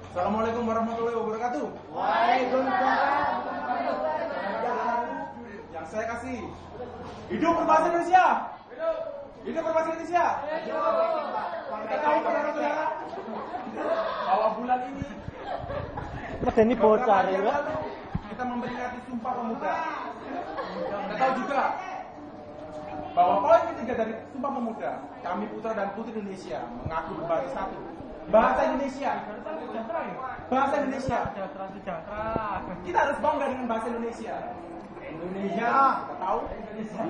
Assalamualaikum warahmatullahi wabarakatuh. Waalaikumsalam. Yang saya kasih. Hidup berbahasa Indonesia. Hidup berbahasa Indonesia. Kita tahu saudara-saudara bahwa bulan ini Medeni bocah beberapa hari yang ya. lalu kita memperingati Sumpah Pemuda. Kita tahu juga bahwa poin ketiga dari Sumpah Pemuda, kami putra dan putri Indonesia mengaku berbahasa satu, bahasa Indonesia. Bahasa Indonesia. Kita harus bangga dengan bahasa Indonesia. Indonesia, kita tahu bisa.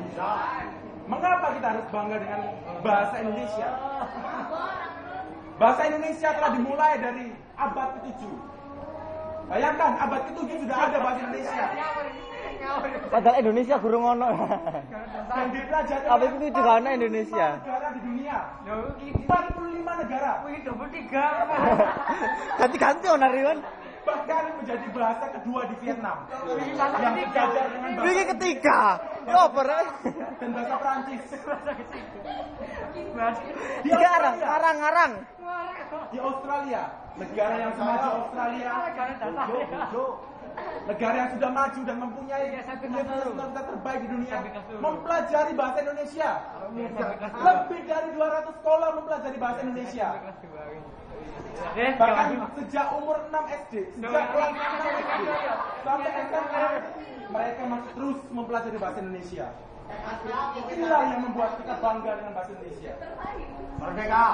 Mengapa kita harus bangga dengan bahasa Indonesia? Bahasa Indonesia telah dimulai dari abad ke-7. Bayangkan, abad ke-7 sudah ada bahasa Indonesia. Padahal Indonesia gurung ono. Yang dipelajari Tapi itu juga ono Indonesia. negara di dunia. 45 negara. Ganti-ganti ono Riwan. Bahkan menjadi bahasa kedua di Vietnam. Yang sejajar dengan bahasa Ini ketiga. Ya apa rek? dan bahasa Perancis. Di Tiga Australia, arang. di Australia, negara yang semaju Australia, negara yang sudah maju dan mempunyai universitas terbaik di dunia, mempelajari bahasa Indonesia. Lebih dari 200 sekolah mempelajari bahasa Indonesia. Bahkan sejak umur 6 SD, sejak kelas 6 SD sampai SMA, mereka masih terus mempelajari bahasa Indonesia. Inilah yang membuat kita bangga dengan bahasa Indonesia. Merdeka.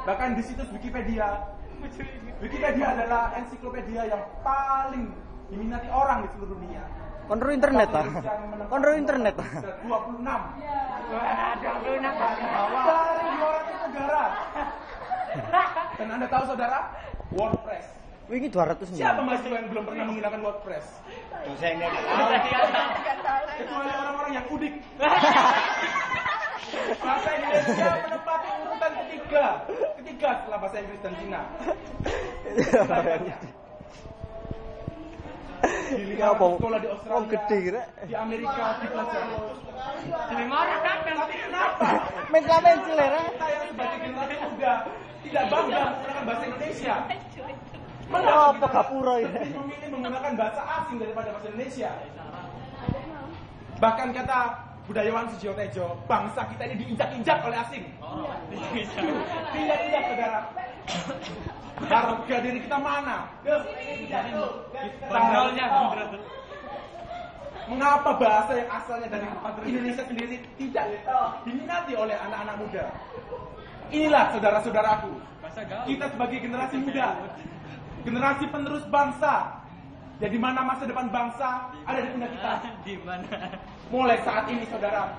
Bahkan di situs Wikipedia adalah ensiklopedia yang paling diminati orang di seluruh dunia. Konro internet ah. Konro internet. 26. Dari 200 negara. Dan Anda tahu saudara, WordPress. Wingi 200 nya. Siapa mahasiswa yang belum pernah menggunakan WordPress? Kecuali orang-orang yang udik. Bahasa Indonesia menempati urutan ketiga setelah bahasa Inggris dan Cina. Di 500 sekolah di Australia, gede rek. di Amerika dipelajari. Tapi kenapa Mencil rek. kita yang sebagai generasi muda tidak bangga menggunakan bahasa Indonesia? Apa gapura ya? Lebih memilih menggunakan bahasa asing daripada bahasa Indonesia. Bahkan kata budayawan Sujiwo Tejo, bangsa kita ini diinjak-injak oleh asing. Diinjak-injak saudara. Harga diri kita mana? Tanggalnya. Mengapa bahasa yang asalnya dari Indonesia sendiri tidak diminati oleh anak-anak muda? Inilah saudara-saudaraku, kita sebagai generasi muda, generasi penerus bangsa. Jadi mana masa depan bangsa ada di pundak kita. Mulai saat ini saudara,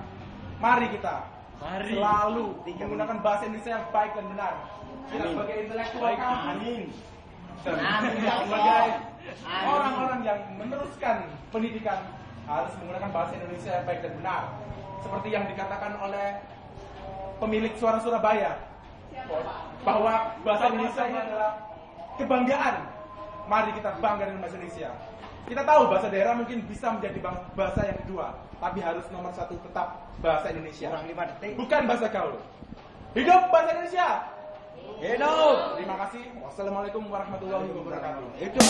mari kita selalu menggunakan bahasa Indonesia yang baik dan benar. Kita sebagai intelektual kami dan sebagai orang-orang yang meneruskan pendidikan harus menggunakan bahasa Indonesia yang baik dan benar. Seperti yang dikatakan oleh pemilik Suara Surabaya, bahwa bahasa Indonesia ini adalah kebanggaan. Mari kita bangga dengan bahasa Indonesia. Kita tahu bahasa daerah mungkin bisa menjadi bahasa yang kedua, tapi harus nomor satu tetap bahasa Indonesia. Bukan bahasa gaul. Hidup bahasa Indonesia. Hidup. Terima kasih. Wassalamualaikum warahmatullahi wabarakatuh. Hidup.